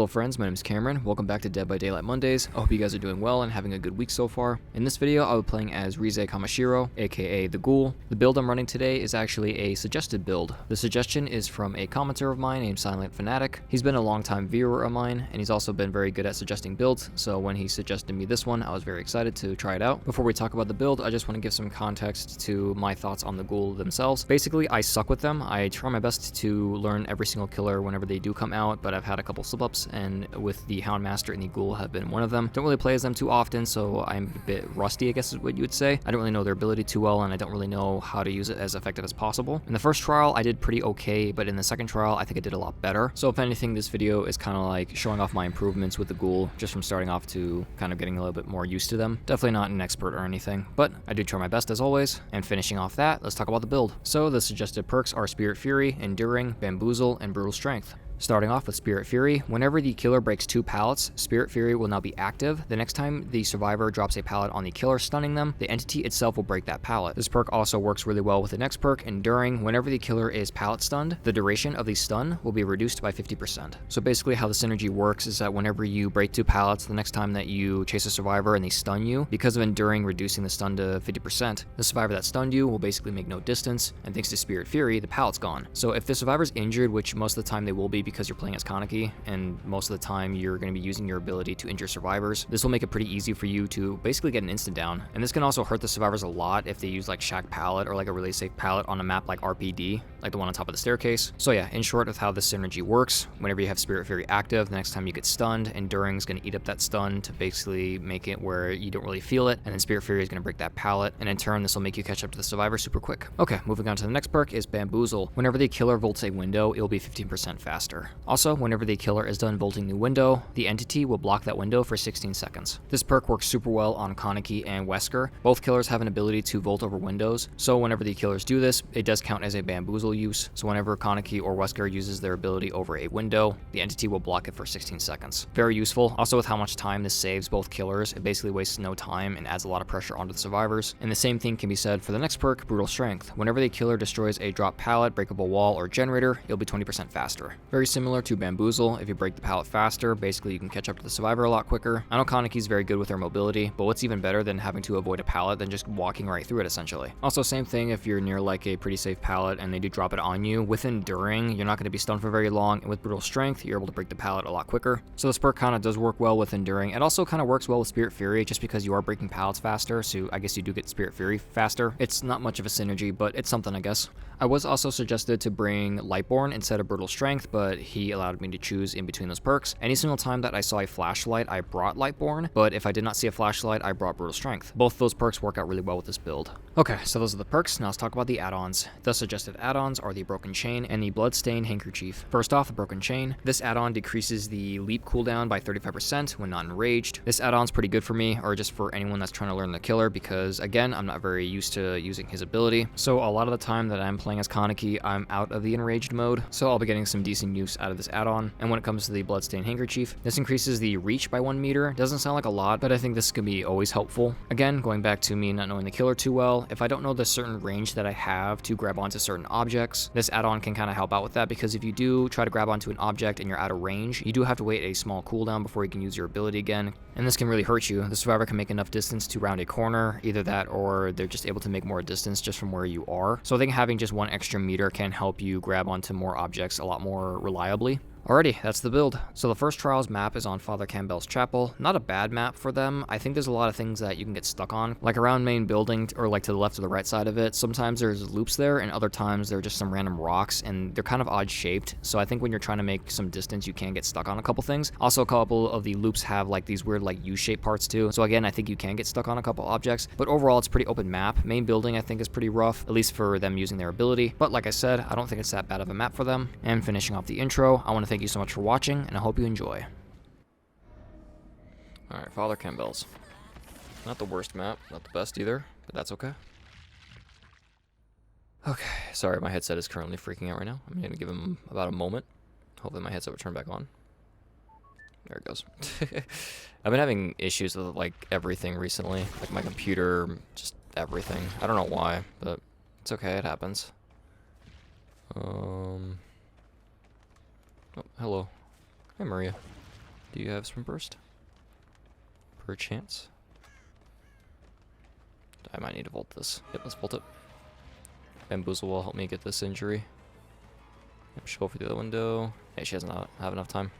Hello friends, my name is Cameron. Welcome back to Dead by Daylight Mondays. I hope you guys are doing well and having a good week so far. In this video, I'll be playing as Rize Kamashiro, aka the Ghoul. The build I'm running today is actually a suggested build. The suggestion is from a commenter of mine named Silentfinatic. He's been a long-time viewer of mine, and he's also been very good at suggesting builds, so when he suggested me this one, I was very excited to try it out. Before we talk about the build, I just want to give some context to my thoughts on the Ghoul themselves. Basically, I suck with them. I try my best to learn every single killer whenever they do come out, but I've had a couple slip-ups, and with the Houndmaster and the Ghoul have been one of them. Don't really play as them too often, so I'm a bit rusty, I guess is what you would say. I don't really know their ability too well, and I don't really know how to use it as effective as possible. In the first trial, I did pretty okay, but in the second trial, I think I did a lot better. So if anything, this video is kind of like showing off my improvements with the Ghoul, just from starting off to kind of getting a little bit more used to them. Definitely not an expert or anything, but I do try my best as always. And finishing off that, let's talk about the build. So the suggested perks are Spirit Fury, Enduring, Bamboozle, and Brutal Strength. Starting off with Spirit Fury, whenever the killer breaks 2 pallets, Spirit Fury will now be active. The next time the survivor drops a pallet on the killer stunning them, the entity itself will break that pallet. This perk also works really well with the next perk, Enduring. Whenever the killer is pallet stunned, the duration of the stun will be reduced by 50%. So basically how the synergy works is that whenever you break 2 pallets, the next time that you chase a survivor and they stun you, because of Enduring reducing the stun to 50%, the survivor that stunned you will basically make no distance, and thanks to Spirit Fury, the pallet's gone. So if the survivor's injured, which most of the time they will be because you're playing as Kaneki, and most of the time you're going to be using your ability to injure survivors, this will make it pretty easy for you to basically get an instant down. And this can also hurt the survivors a lot if they use like Shack Pallet or like a really safe pallet on a map like RPD, like the one on top of the staircase. So yeah, in short, with how this synergy works, whenever you have Spirit Fury active, the next time you get stunned, Enduring is going to eat up that stun to basically make it where you don't really feel it, and then Spirit Fury is going to break that pallet, and in turn this will make you catch up to the survivor super quick. Okay, moving on to the next perk is Bamboozle. Whenever the killer vaults a window, it will be 15% faster. Also, whenever the killer is done vaulting the window, the entity will block that window for 16 seconds. This perk works super well on Kaneki and Wesker. Both killers have an ability to vault over windows, so whenever the killers do this, it does count as a bamboozle use. So whenever Kaneki or Wesker uses their ability over a window, the entity will block it for 16 seconds. Very useful. Also, with how much time this saves both killers, it basically wastes no time and adds a lot of pressure onto the survivors. And the same thing can be said for the next perk, Brutal Strength. Whenever the killer destroys a drop pallet, breakable wall, or generator, it'll be 20% faster. Very similar to Bamboozle. If you break the pallet faster, basically you can catch up to the survivor a lot quicker. I know Kaneki's very good with their mobility, but what's even better than having to avoid a pallet than just walking right through it essentially. Also, same thing if you're near like a pretty safe pallet and they do drop it on you. With Enduring, you're not going to be stunned for very long, and with Brutal Strength, you're able to break the pallet a lot quicker. So this perk kind of does work well with Enduring. It also kind of works well with Spirit Fury just because you are breaking pallets faster, so I guess you do get Spirit Fury faster. It's not much of a synergy, but it's something, I guess. I was also suggested to bring Lightborn instead of Brutal Strength, but he allowed me to choose in between those perks. Any single time that I saw a flashlight, I brought Lightborn, but if I did not see a flashlight, I brought Brutal Strength. Both those perks work out really well with this build. Okay, so those are the perks. Now let's talk about the add-ons. The suggested add-ons are the Broken Chain and the Bloodstained Handkerchief. First off, the Broken Chain. This add-on decreases the leap cooldown by 35% when not enraged. This add-on's pretty good for me, or just for anyone that's trying to learn the killer, because again, I'm not very used to using his ability. So a lot of the time that I'm playing as Kaneki, I'm out of the enraged mode, so I'll be getting some decent use out of this add-on. And when it comes to the Bloodstained Handkerchief, this increases the reach by 1 meter. Doesn't sound like a lot, but I think this can be always helpful. Again, going back to me not knowing the killer too well, if I don't know the certain range that I have to grab onto certain objects, this add-on can kind of help out with that, because if you do try to grab onto an object and you're out of range, you do have to wait a small cooldown before you can use your ability again, and this can really hurt you. The survivor can make enough distance to round a corner, either that or they're just able to make more distance just from where you are. So I think having just 1 extra meter can help you grab onto more objects a lot more reliably. Alrighty, that's the build. So the first trials map is on Father Campbell's Chapel. Not a bad map for them. I think there's a lot of things that you can get stuck on, like around main building or like to the left or the right side of it. Sometimes there's loops there, and other times they're just some random rocks, and they're kind of odd shaped. So I think when you're trying to make some distance, you can get stuck on a couple things. Also, a couple of the loops have like these weird like U-shaped parts too. So again, I think you can get stuck on a couple objects, but overall it's a pretty open map. Main building I think is pretty rough, at least for them using their ability. But like I said, I don't think it's that bad of a map for them. And finishing off the intro, I want to thank you so much for watching, and I hope you enjoy. Alright, Father Campbell's. Not the worst map, not the best either, but that's okay. Okay, sorry, my headset is currently freaking out right now. I'm gonna give him about a moment. Hopefully my headset will turn back on. There it goes. I've been having issues with like everything recently, like my computer, just everything. I don't know why, but it's okay, it happens. Oh, hello. Hi, Maria. Do you have Sprint Burst? Perchance? I might need to volt this. Yep, let's volt it. Bamboozle will help me get this injury. Yep, she'll go for the other window. Hey, she doesn't have enough time.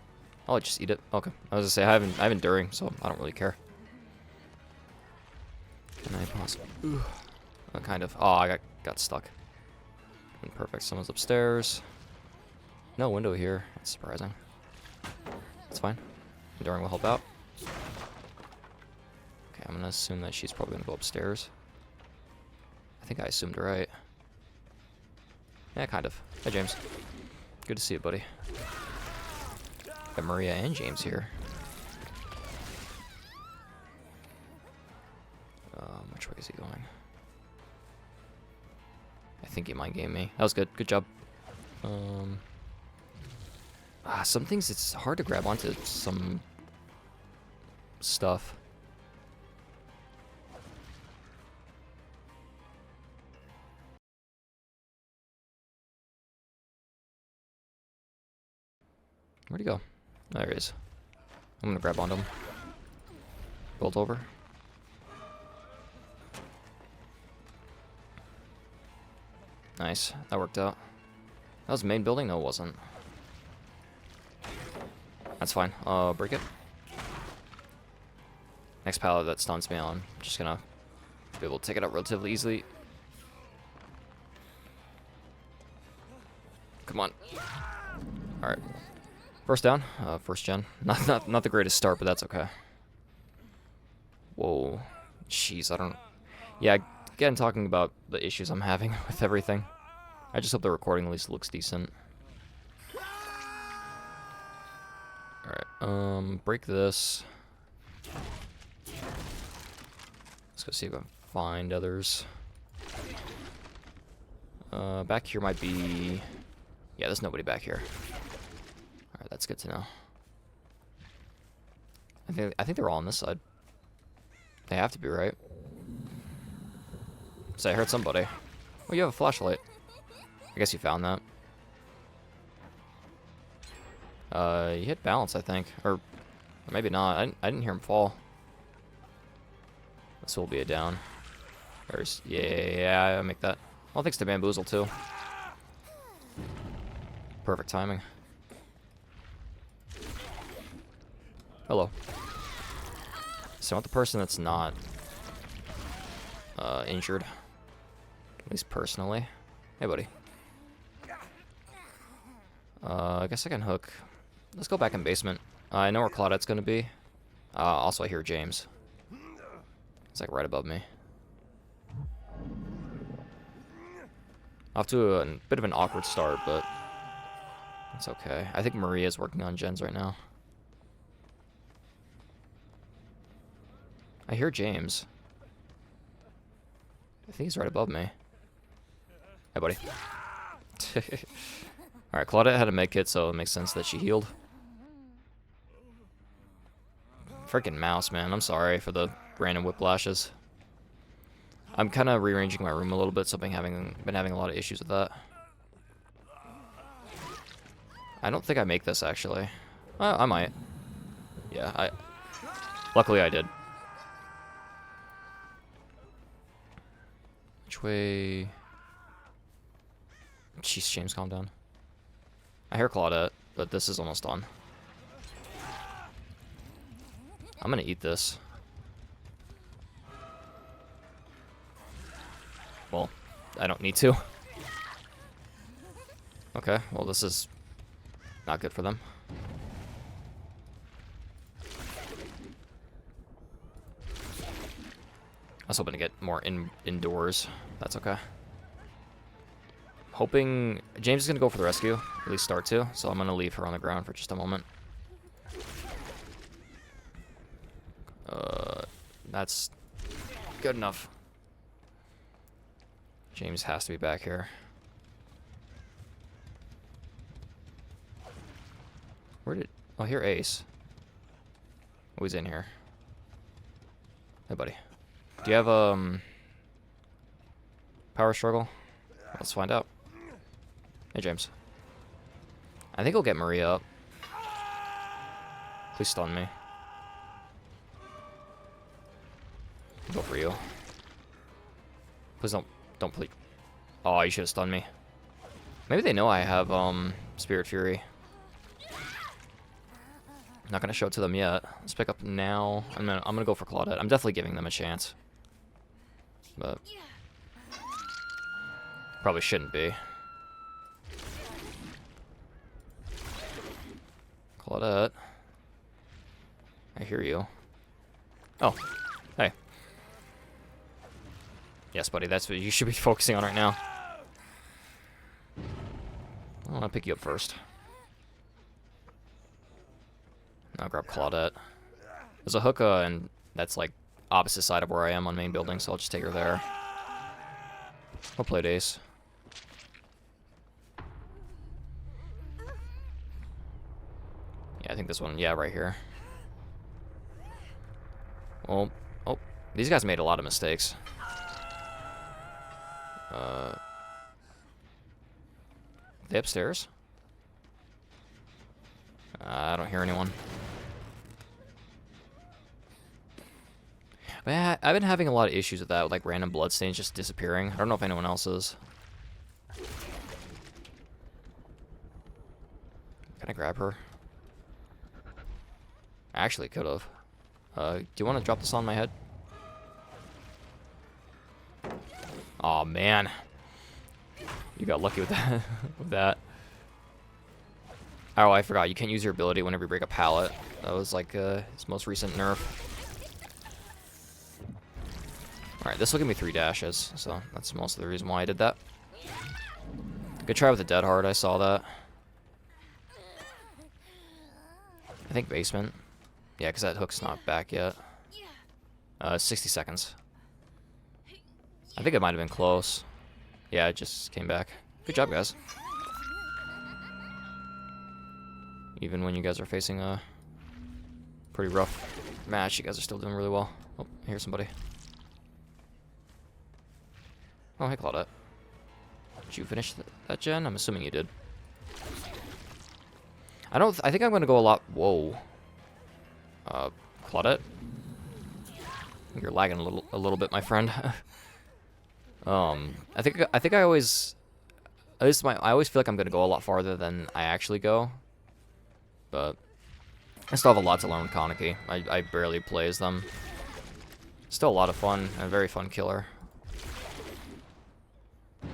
I'll just eat it. Okay. I was gonna say I have enduring, so I don't really care. Can I possibly? Oh, kind of. Oh, I got stuck. Perfect. Someone's upstairs. No window here. That's surprising. That's fine. Enduring will help out. Okay, I'm gonna assume that she's probably gonna go upstairs. I think I assumed right. Yeah, kind of. Hi, James. Good to see you, buddy. Got Maria and James here. Which way is he going? I think he might game me. That was good. Good job. Some things it's hard to grab onto some stuff. Where'd he go? There he is. I'm gonna grab onto him. Bolt over. Nice. That worked out. That was the main building? No, it wasn't. That's fine. Break it. Next pallet that stuns me on. I'm just gonna be able to take it out relatively easily. Come on. Alright. First down. First gen. Not the greatest start, but that's okay. Whoa. Jeez, I don't... Yeah, again, talking about the issues I'm having with everything. I just hope the recording at least looks decent. Alright, break this. Let's go see if I can find others. Back here might be... Yeah, there's nobody back here. Alright, that's good to know. I think they're all on this side. They have to be, right? So I heard somebody. Oh, you have a flashlight. I guess you found that. You hit balance, I think. Or maybe not. I didn't hear him fall. This will be a down. Yeah, I make that. Well, thanks to Bamboozle, too. Perfect timing. Hello. So I want the person that's not injured. At least personally. Hey, buddy. I guess I can hook. Let's go back in basement. I know where Claudette's gonna be. Also, I hear James. It's like right above me. Off to a bit of an awkward start, but it's okay. I think Maria's working on gens right now. I hear James. I think he's right above me. Hey, buddy. Alright, Claudette had a med kit, so it makes sense that she healed. Freaking mouse, man. I'm sorry for the random whiplashes. I'm kind of rearranging my room a little bit, so I've been having a lot of issues with that. I don't think I make this, actually. I might. Yeah, luckily I did. Which way... Jeez, James, calm down. I hear Claudette, but this is almost done. I'm gonna eat this. Well, I don't need to. Okay, well, this is not good for them. I was hoping to get more indoors. That's okay. Hoping James is gonna go for the rescue, at least start to. So I'm gonna leave her on the ground for just a moment. That's good enough. James has to be back here. Where did... Oh, here Ace. Oh, he's in here. Hey, buddy. Do you have, power struggle? Let's find out. Hey, James. I think he'll get Maria up. Please stun me. Go for you. Please don't please. Oh, you should have stunned me. Maybe they know I have Spirit Fury. Not gonna show it to them yet. Let's pick up now. I'm gonna go for Claudette. I'm definitely giving them a chance, but probably shouldn't be. Claudette, I hear you. Oh, hey. Yes, buddy. That's what you should be focusing on right now. I want to pick you up first. I'll grab Claudette. There's a hookah, and that's like opposite side of where I am on main building, so I'll just take her there. I'll play Ace. Yeah, I think this one, yeah, right here. Oh, these guys made a lot of mistakes. They upstairs? I don't hear anyone. But I've been having a lot of issues with that, with like random bloodstains just disappearing. I don't know if anyone else is. Can I grab her? I actually could have. Do you want to drop this on my head? Oh man, you got lucky with that. with that. Oh, I forgot. You can't use your ability whenever you break a pallet. That was like its most recent nerf. Alright, this will give me 3 dashes, so that's most of the reason why I did that. Good try with the Dead Hard, I saw that. I think basement. Yeah, because that hook's not back yet. 60 seconds. I think it might have been close. Yeah, it just came back. Good job, guys. Even when you guys are facing a pretty rough match, you guys are still doing really well. Oh, I hear somebody. Oh, hey, Claudette. Did you finish that gen? I'm assuming you did. I think I'm gonna go a lot. Whoa. Claudette. You're lagging a little bit, my friend. I think I always, at least I always feel like I'm gonna go a lot farther than I actually go. But I still have a lot to learn with Kaneki. I barely play as them. Still a lot of fun, and a very fun killer. I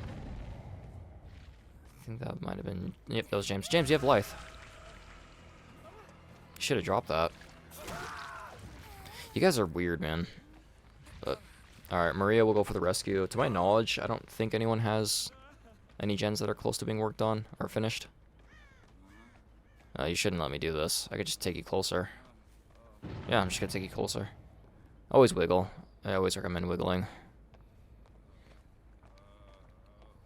think that might have been... Yep, that was James. James, you have life. You should have dropped that. You guys are weird, man. But, alright, Maria will go for the rescue. To my knowledge, I don't think anyone has any gens that are close to being worked on or finished. You shouldn't let me do this. I could just take you closer. Yeah, I'm just gonna take you closer. Always wiggle. I always recommend wiggling.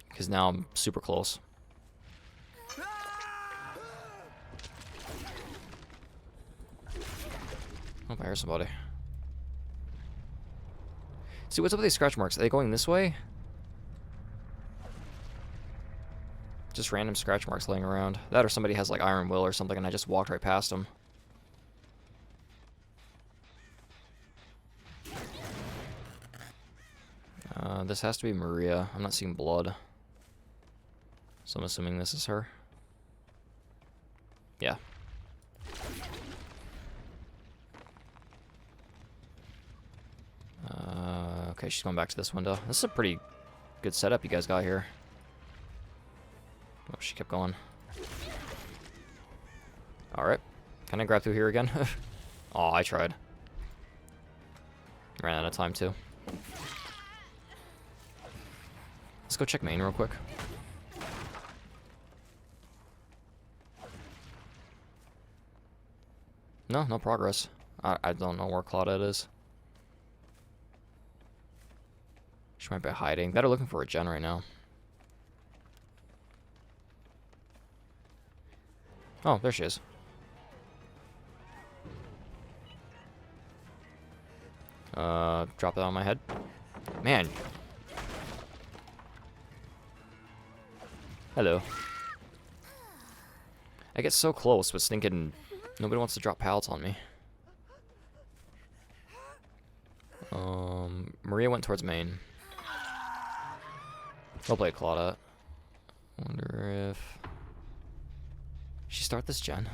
Because now I'm super close. Oh, I hear somebody. See, what's up with these scratch marks? Are they going this way? Just random scratch marks laying around. That or somebody has like Iron Will or something and I just walked right past them. This has to be Maria. I'm not seeing blood. So I'm assuming this is her. Yeah. Okay, she's going back to this window. This is a pretty good setup you guys got here. Oh, she kept going. Alright. Can I grab through here again? Oh, I tried. Ran out of time, too. Let's go check main real quick. No progress. I don't know where Claudette is. She might be hiding. They're looking for a gen right now. Oh, there she is. Drop that on my head. Man. Hello. I get so close with stinking Nobody wants to drop pallets on me. Maria went towards main. I'll play Claudette. Wonder if she start this gen.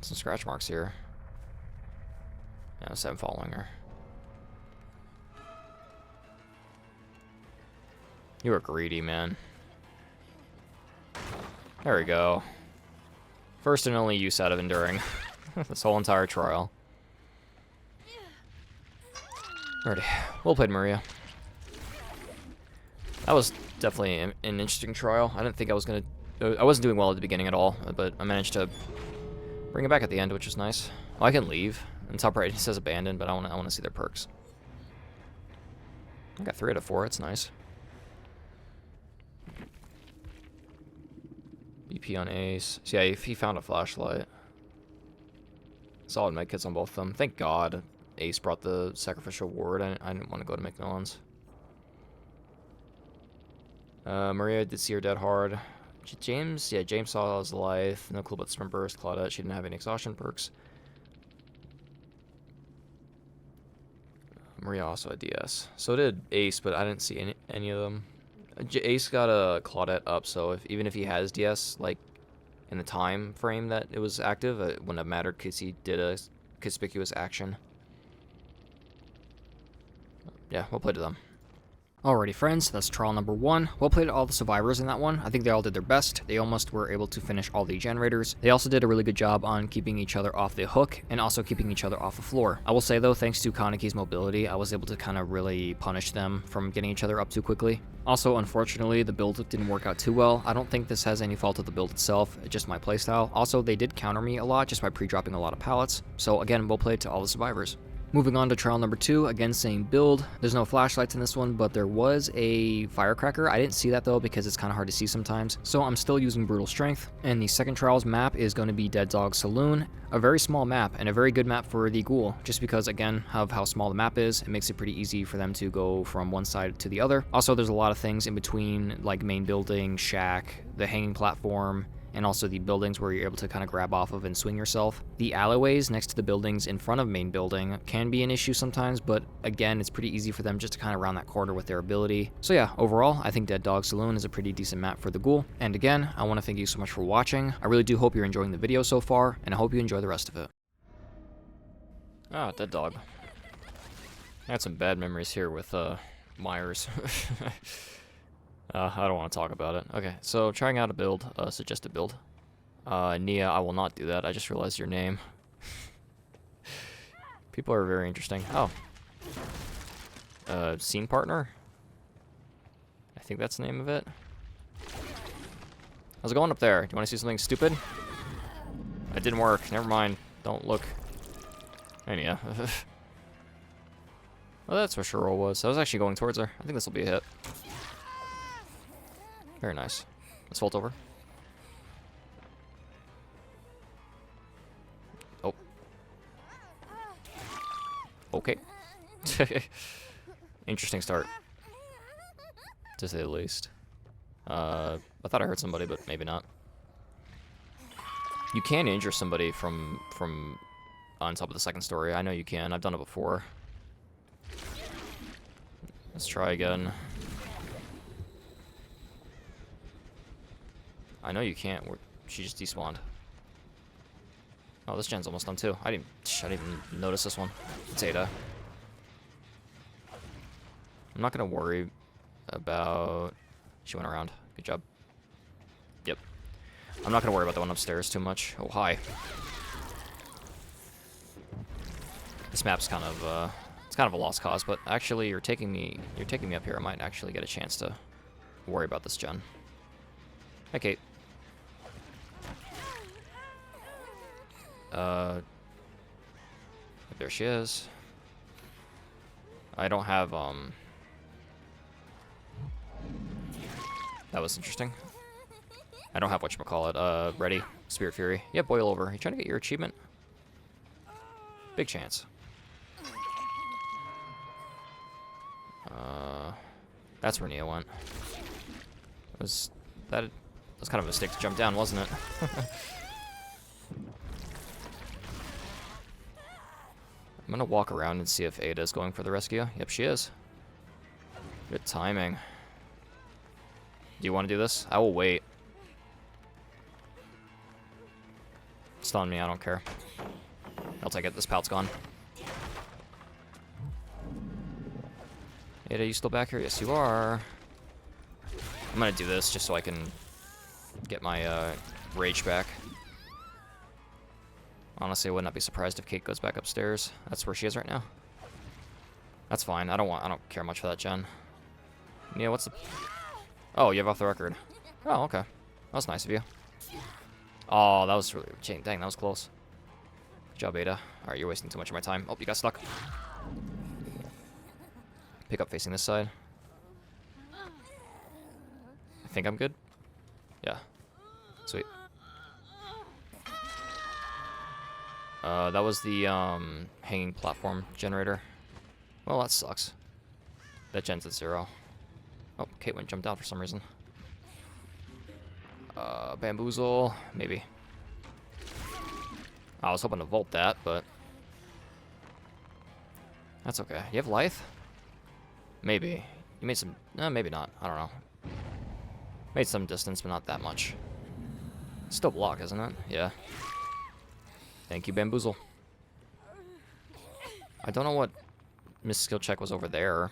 Some scratch marks here. Yeah, so I'm following her. You are greedy, man. There we go. First and only use out of enduring. This whole entire trial. Alrighty. Well played, Maria. That was definitely an interesting trial. I didn't think I was gonna... I wasn't doing well at the beginning at all, but I managed to bring it back at the end, which is nice. Oh, I can leave. And top right, it says abandoned, but I want to see their perks. I got 3 out of 4. It's nice. BP on Ace. So yeah, he found a flashlight. Solid medkits on both of them. Thank God Ace brought the sacrificial ward. I didn't want to go to McMillan's. Maria did see her dead hard. James saw his life. No clue about the sprint burst. Claudette, she didn't have any exhaustion perks. Maria also had DS. So did Ace, but I didn't see any of them. Ace got a Claudette up, so even if he has DS, like, in the time frame that it was active, it wouldn't have mattered because he did a conspicuous action. Yeah, we'll play to them. Alrighty friends, that's trial number 1. Well played to all the survivors in that one. I think they all did their best. They almost were able to finish all the generators. They also did a really good job on keeping each other off the hook and also keeping each other off the floor. I will say though, thanks to Kaneki's mobility, I was able to kind of really punish them from getting each other up too quickly. Also, unfortunately, the build didn't work out too well. I don't think this has any fault of the build itself, just my playstyle. Also, they did counter me a lot just by pre-dropping a lot of pallets. So again, well played to all the survivors. Moving on to trial number 2, again same build. There's no flashlights in this one, but there was a firecracker. I didn't see that though because it's kind of hard to see sometimes. So I'm still using brutal strength. And the second trial's map is going to be Dead Dog Saloon. A very small map and a very good map for the Ghoul, just because again of how small the map is, it makes it pretty easy for them to go from one side to the other. Also, there's a lot of things in between, like main building, shack, the hanging platform, and also the buildings where you're able to kind of grab off of and swing yourself. The alleyways next to the buildings in front of main building can be an issue sometimes, but again, it's pretty easy for them just to kind of round that corner with their ability. So yeah, overall, I think Dead Dog Saloon is a pretty decent map for the Ghoul. And again, I want to thank you so much for watching. I really do hope you're enjoying the video so far, and I hope you enjoy the rest of it. Ah, Dead Dog. I had some bad memories here with Myers. I don't want to talk about it. Okay, so trying out a build, suggested build. Nia, I will not do that. I just realized your name. People are very interesting. Oh. Scene partner? I think that's the name of it. How's it going up there? Do you want to see something stupid? It didn't work. Never mind. Don't look. Anyhow. Well, that's where Cheryl was. I was actually going towards her. I think this will be a hit. Very nice. Let's vault over. Oh. Okay. Interesting start, to say the least. I thought I heard somebody, but maybe not. You can injure somebody from on top of the second story. I know you can. I've done it before. Let's try again. I know you can't. She just despawned. Oh, this gen's almost done too. I didn't even notice this one. It's Ada. I'm not gonna worry about... She went around. Good job. Yep. I'm not gonna worry about the one upstairs too much. Oh, hi. This map's kind of it's kind of a lost cause, but actually you're taking me up here. I might actually get a chance to worry about this gen. Hi, Kate. There she is. I don't have, that was interesting. I don't have whatchamacallit, ready. Spirit Fury. Yeah, boil over. You trying to get your achievement? Big chance. That's where Nia went. Was that was kind of a mistake to jump down, wasn't it? I'm gonna walk around and see if Ada's going for the rescue. Yep, she is. Good timing. Do you want to do this? I will wait. Stun me, I don't care. I'll take it. This pal's gone. Ada, you still back here? Yes, you are. I'm gonna do this just so I can get my rage back. Honestly, I would not be surprised if Kate goes back upstairs. That's where she is right now. That's fine. I don't care much for that gen. Yeah, what's the... Oh, you have off the record. Oh, okay. That was nice of you. Oh, that was really... Dang, that was close. Good job, Ada. Alright, you're wasting too much of my time. Oh, you got stuck. Pick up facing this side. I think I'm good. Yeah. Sweet. That was the hanging platform generator. Well, that sucks. That gen's at 0. Oh, Caitlyn jumped out for some reason. Bamboozle, maybe. I was hoping to vault that, but that's okay. You have Lithe? Maybe. You made some... maybe not. I don't know. Made some distance, but not that much. Still block, isn't it? Yeah. Thank you, Bamboozle. I don't know what Miss Skill Check was over there.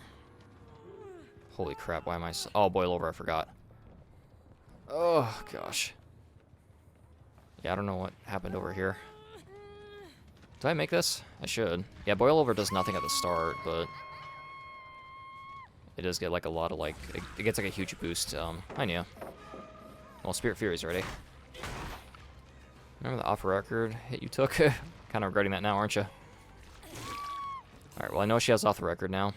Holy crap, why am I... Oh, boil over, I forgot. Oh, gosh. Yeah, I don't know what happened over here. Did I make this? I should. Yeah, boil over does nothing at the start, but... It does get, like, a lot of, like... It gets, like, a huge boost. I knew. Well, Spirit Fury's ready. Remember the off-record hit you took? Kind of regretting that now, aren't you? Alright, well, I know she has off-the-record now.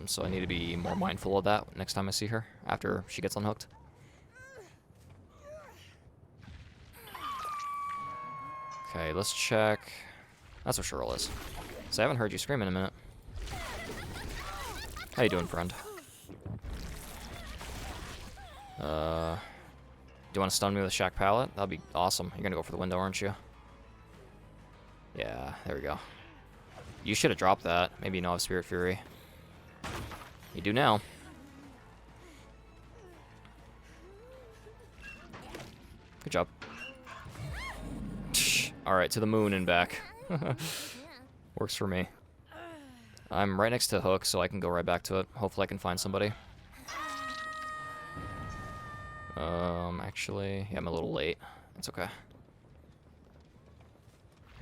So I need to be more mindful of that next time I see her, after she gets unhooked. Okay, let's check. That's what Cheryl is. So I haven't heard you scream in a minute. How you doing, friend? Do you want to stun me with a Shack Pallet? That'd be awesome. You're gonna go for the window, aren't you? Yeah, there we go. You should have dropped that. Maybe you know have Spirit Fury. You do now. Good job. Alright, to the moon and back. Works for me. I'm right next to Hook, so I can go right back to it. Hopefully I can find somebody. Actually, yeah, I'm a little late. That's okay.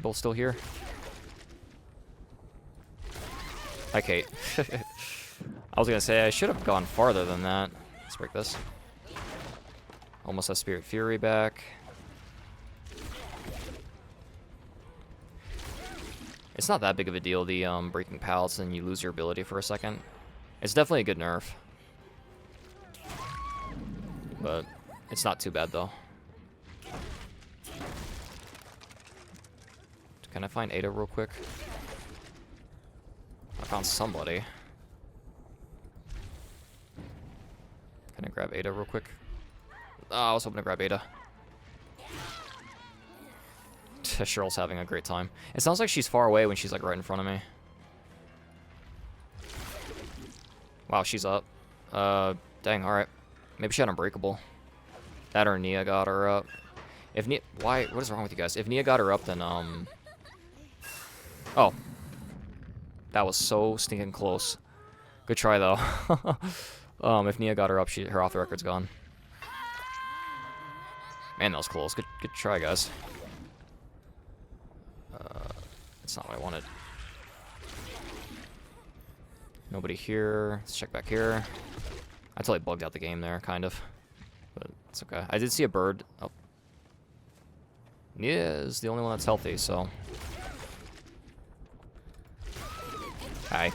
Both still here? Hi, Kate. I was gonna say, I should have gone farther than that. Let's break this. Almost has Spirit Fury back. It's not that big of a deal, the breaking pallets, and you lose your ability for a second. It's definitely a good nerf. But it's not too bad, though. Can I find Ada real quick? I found somebody. Can I grab Ada real quick? Oh, I was hoping to grab Ada. Cheryl's having a great time. It sounds like she's far away when she's like right in front of me. Wow, she's up. Dang, alright. Maybe she had Unbreakable. That or Nia got her up. If Nia... Why? What is wrong with you guys? If Nia got her up, then, Oh. That was so stinking close. Good try, though. If Nia got her up, her off-the-record's gone. Man, that was close. Good try, guys. That's not what I wanted. Nobody here. Let's check back here. I totally bugged out the game there, kind of. But it's okay. I did see a bird. Oh. Nia is the only one that's healthy, so... Hi.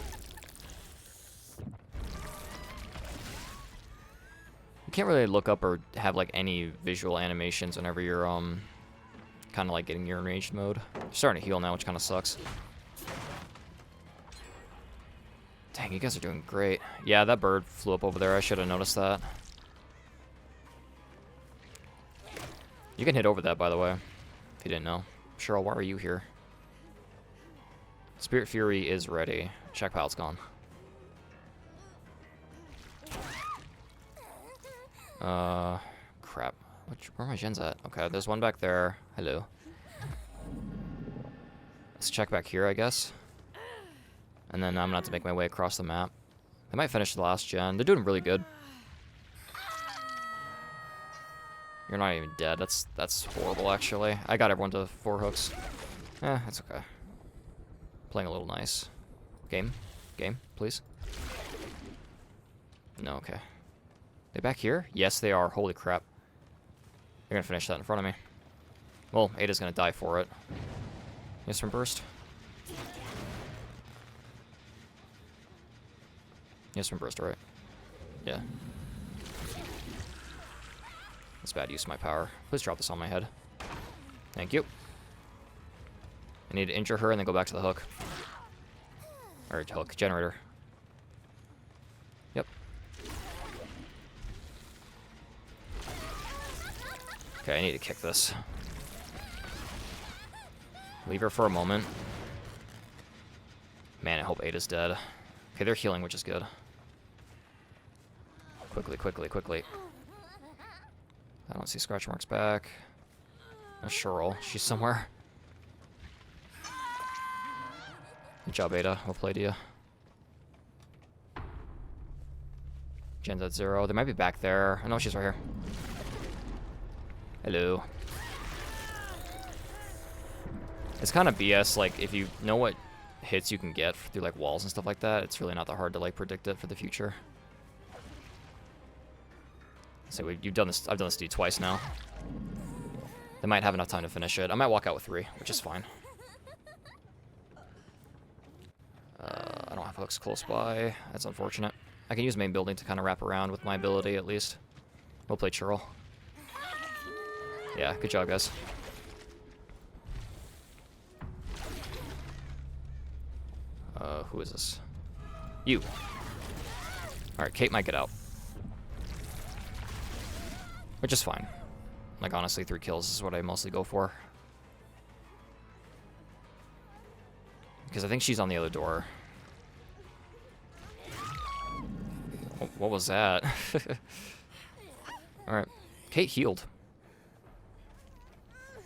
You can't really look up or have, like, any visual animations whenever you're, kind of like getting your enraged mode. You're starting to heal now, which kind of sucks. Dang, you guys are doing great. Yeah, that bird flew up over there. I should have noticed that. You can hit over that, by the way, if you didn't know. Cheryl, why are you here? Spirit Fury is ready. Check pile's gone. Crap. Where are my gens at? Okay, there's one back there. Hello. Let's check back here, I guess. And then I'm gonna have to make my way across the map. They might finish the last gen. They're doing really good. You're not even dead. That's horrible, actually. I got everyone to 4 hooks. That's okay. Playing a little nice. Game, please. No, okay. They back here? Yes, they are. Holy crap. They're gonna finish that in front of me. Well, Ada's gonna die for it. Yes, from burst. Yes, from burst, right? Yeah. That's bad use of my power. Please drop this on my head. Thank you. I need to injure her and then go back to the hook. Or hook, generator. Yep. Okay, I need to kick this. Leave her for a moment. Man, I hope Ada's dead. Okay, they're healing, which is good. Quickly. I don't see scratch marks back. A Cheryl. She's somewhere. Good job, Ada. Well played, you. Gen's at 0. They might be back there. I know she's right here. Hello. It's kind of BS, like, if you know what hits you can get through, like, walls and stuff like that, it's really not that hard to, like, predict it for the future. So you've done this. I've done this to you twice now. They might have enough time to finish it. I might walk out with 3, which is fine. I don't have hooks close by. That's unfortunate. I can use main building to kind of wrap around with my ability, at least. We'll play Churl. Yeah, good job, guys. Who is this? You. Alright, Kate might get out. Which is fine. Like, honestly, 3 kills is what I mostly go for. Because I think she's on the other door. What was that? Alright. Kate healed.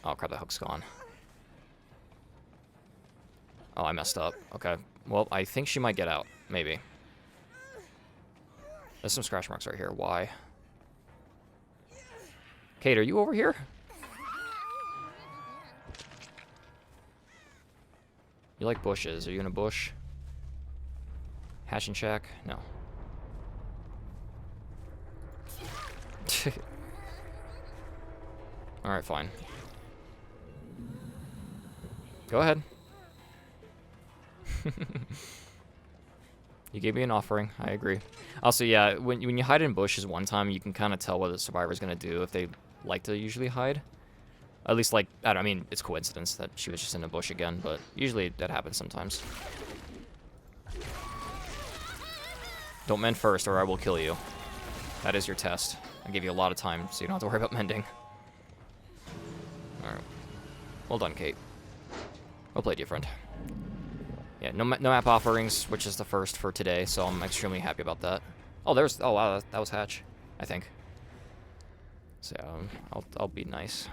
Oh, crap, that hook's gone. Oh, I messed up. Okay. Well, I think she might get out. Maybe. There's some scratch marks right here. Why? Kate, are you over here? You like bushes. Are you in a bush? Hatch and shack? No. Alright, fine. Go ahead. You gave me an offering. I agree. Also, yeah, when you hide in bushes one time, you can kind of tell what the survivor's going to do if they like to usually hide. At least, like, I mean, it's coincidence that she was just in a bush again, but usually that happens sometimes. Don't mend first or I will kill you. That is your test. I give you a lot of time, so you don't have to worry about mending. Alright. Well done, Kate. Well played, you friend. Yeah, no map offerings, which is the first for today, so I'm extremely happy about that. Oh, oh wow, that was Hatch, I think. So I'll be nice.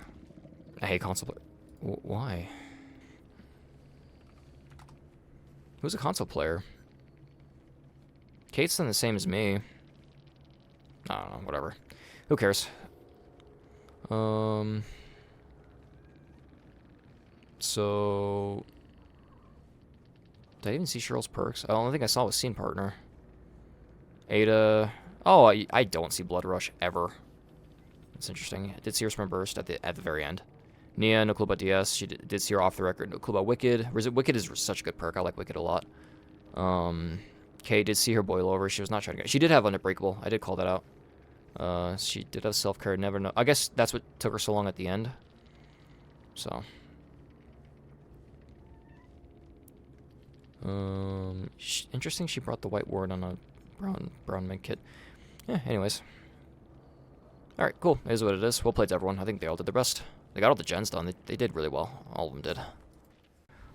I hate console player. Why? Who's a console player? Kate's done the same as me. I don't know, whatever. Who cares? So... Did I even see Cheryl's perks? The only thing I saw was Scene Partner. Ada... Oh, I don't see Blood Rush ever. That's interesting. I did see her Sprint Burst at the very end. Nia, no clue about DS. She did see her off the record. No clue about Wicked. Wicked is such a good perk. I like Wicked a lot. Kay did see her boil over. She was not trying to get... She did have Unbreakable. I did call that out. She did have Self-Care. Never know. I guess that's what took her so long at the end. So... interesting she brought the White Ward on a brown med kit. Yeah, anyways. Alright, cool. It is what it is. Well played to everyone. I think they all did their best. They got all the gens done. They did really well. All of them did.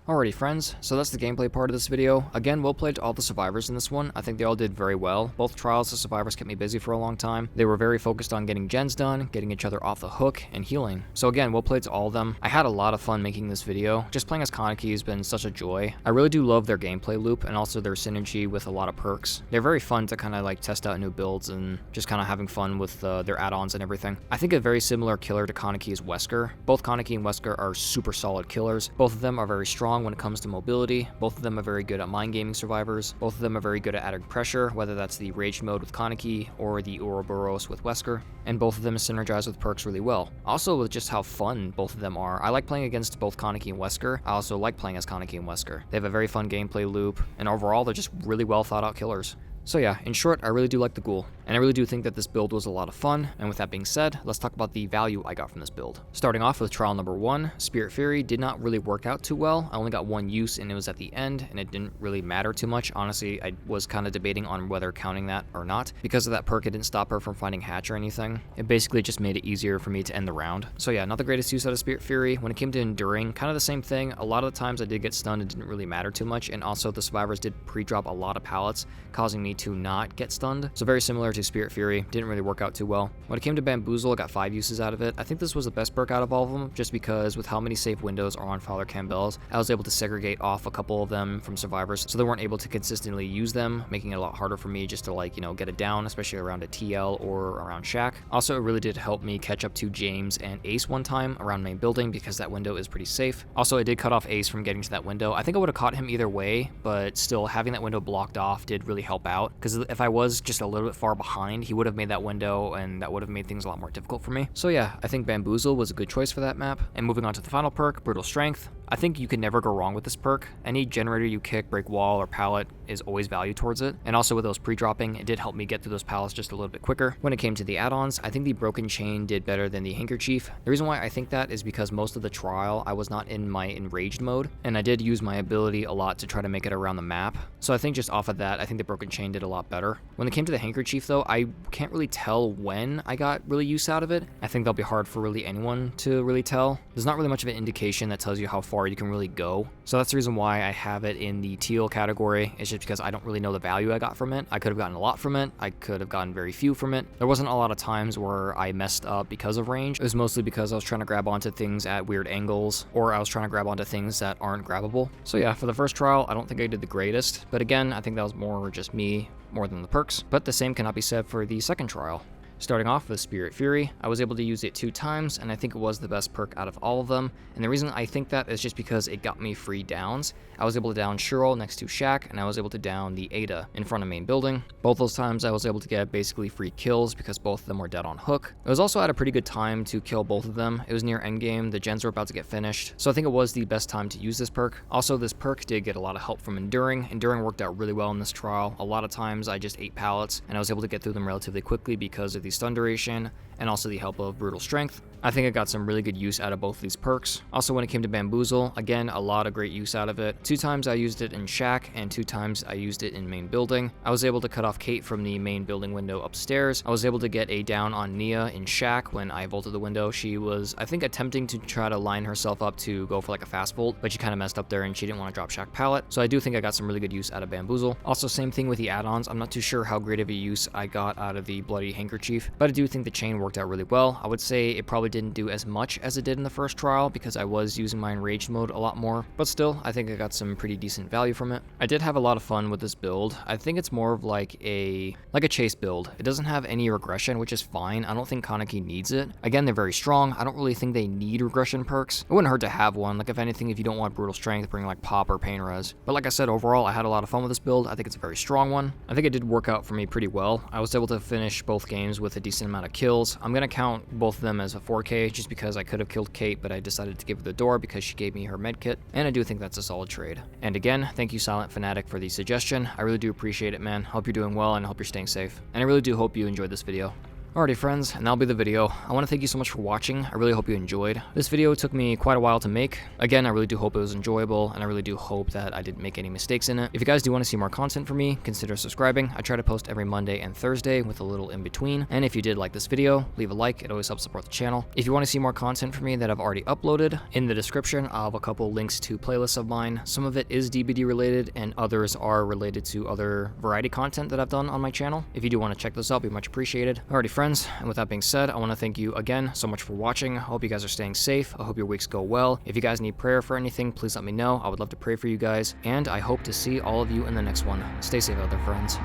Alrighty friends, so that's the gameplay part of this video. Again, well played to all the survivors in this one. I think they all did very well. Both trials, the survivors kept me busy for a long time. They were very focused on getting gens done, getting each other off the hook, and healing. So again, well played to all of them. I had a lot of fun making this video. Just playing as Kaneki has been such a joy. I really do love their gameplay loop and also their synergy with a lot of perks. They're very fun to kind of like test out new builds and just kind of having fun with their add-ons and everything. I think a very similar killer to Kaneki is Wesker. Both Kaneki and Wesker are super solid killers. Both of them are very strong when it comes to mobility. Both of them are very good at mind gaming survivors. Both of them are very good at adding pressure, whether that's the rage mode with Kaneki or the Ouroboros with Wesker. And both of them synergize with perks really well. Also with just how fun both of them are. I like playing against both Kaneki and Wesker. I also like playing as Kaneki and Wesker. They have a very fun gameplay loop, and overall they're just really well thought out killers. So yeah, in short, I really do like the Ghoul, and I really do think that this build was a lot of fun, and with that being said, let's talk about the value I got from this build. Starting off with trial number 1, Spirit Fury did not really work out too well. I only got one use, and it was at the end, and it didn't really matter too much. Honestly, I was kind of debating on whether counting that or not. Because of that perk, it didn't stop her from finding hatch or anything. It basically just made it easier for me to end the round. So yeah, not the greatest use out of Spirit Fury. When it came to enduring, kind of the same thing. A lot of the times I did get stunned, it didn't really matter too much, and also the survivors did pre-drop a lot of pallets, causing me to not get stunned. So very similar to Spirit Fury, didn't really work out too well. When it came to Bamboozle, I got 5 uses out of it. I think this was the best perk out of all of them, just because with how many safe windows are on Father Campbell's, I was able to segregate off a couple of them from survivors, so they weren't able to consistently use them, making it a lot harder for me just to like, you know, get it down, especially around a TL or around Shack. Also, it really did help me catch up to James and Ace one time around main building because that window is pretty safe. Also, I did cut off Ace from getting to that window. I think I would have caught him either way, but still having that window blocked off did really help out, because if I was just a little bit far behind, he would have made that window, and that would have made things a lot more difficult for me. So yeah, I think Bamboozle was a good choice for that map. And moving on to the final perk, Brutal Strength. I think you can never go wrong with this perk. Any generator you kick, break wall, or pallet is always value towards it. And also with those pre-dropping, it did help me get through those pallets just a little bit quicker. When it came to the add-ons, I think the Broken Chain did better than the Handkerchief. The reason why I think that is because most of the trial, I was not in my enraged mode, and I did use my ability a lot to try to make it around the map. So I think just off of that, I think the Broken Chain did a lot better. When it came to the Handkerchief though, I can't really tell when I got really use out of it. I think that'll be hard for really anyone to really tell. There's not really much of an indication that tells you how far you can really go. So that's the reason why I have it in the teal category. It's just because I don't really know the value I got from it. I could have gotten a lot from it. I could have gotten very few from it. There wasn't a lot of times where I messed up because of range. It was mostly because I was trying to grab onto things at weird angles, or I was trying to grab onto things that aren't grabbable. So yeah, for the first trial, I don't think I did the greatest. But again, I think that was more just me more than the perks. But the same cannot be said for the second trial. Starting off with Spirit Fury, I was able to use it 2 times, and I think it was the best perk out of all of them. And the reason I think that is just because it got me free downs. I was able to down Shiro next to Shack, and I was able to down the Ada in front of main building. Both those times I was able to get basically free kills because both of them were dead on hook. It was also at a pretty good time to kill both of them. It was near endgame, the gens were about to get finished, so I think it was the best time to use this perk. Also, this perk did get a lot of help from Enduring. Enduring worked out really well in this trial. A lot of times I just ate pallets, and I was able to get through them relatively quickly because of the stun duration and also the help of Brutal Strength. I think I got some really good use out of both of these perks. Also, when it came to Bamboozle, again, a lot of great use out of it. 2 times I used it in Shack, and 2 times I used it in main building. I was able to cut off Kate from the main building window upstairs. I was able to get a down on Nia in Shack when I vaulted the window. She was, I think, attempting to try to line herself up to go for like a fast vault, but she kind of messed up there and she didn't want to drop Shack pallet. So I do think I got some really good use out of Bamboozle. Also, same thing with the add-ons. I'm not too sure how great of a use I got out of the Bloody Handkerchief, but I do think the chain worked out really well. I would say it probably didn't do as much as it did in the first trial because I was using my enraged mode a lot more, but still, I think I got some pretty decent value from it. I did have a lot of fun with this build. I think it's more of like a chase build. It doesn't have any regression, which is fine. I don't think Kaneki needs it. Again, they're very strong. I don't really think they need regression perks. It wouldn't hurt to have one. Like, if anything, if you don't want Brutal Strength, bring like Pop or Pain Res. But like I said, overall, I had a lot of fun with this build. I think it's a very strong one. I think it did work out for me pretty well. I was able to finish both games with a decent amount of kills. I'm gonna count both of them as a 4K just because I could have killed Kate, but I decided to give her the door because she gave me her medkit, and I do think that's a solid trade. And again, thank you Silentfinatic for the suggestion. I really do appreciate it, man. Hope you're doing well and I hope you're staying safe. And I really do hope you enjoyed this video. Alrighty friends, and that'll be the video. I want to thank you so much for watching. I really hope you enjoyed. This video took me quite a while to make. Again, I really do hope it was enjoyable, and I really do hope that I didn't make any mistakes in it. If you guys do want to see more content from me, consider subscribing. I try to post every Monday and Thursday with a little in between. And if you did like this video, leave a like. It always helps support the channel. If you want to see more content from me that I've already uploaded, in the description I'll have a couple links to playlists of mine. Some of it is DBD related, and others are related to other variety content that I've done on my channel. If you do want to check those out, it'd be much appreciated. Alrighty friends, and with that being said, I want to thank you again so much for watching. I hope you guys are staying safe. I hope your weeks go well. If you guys need prayer for anything, please let me know. I would love to pray for you guys, and I hope to see all of you in the next one. Stay safe out there, friends.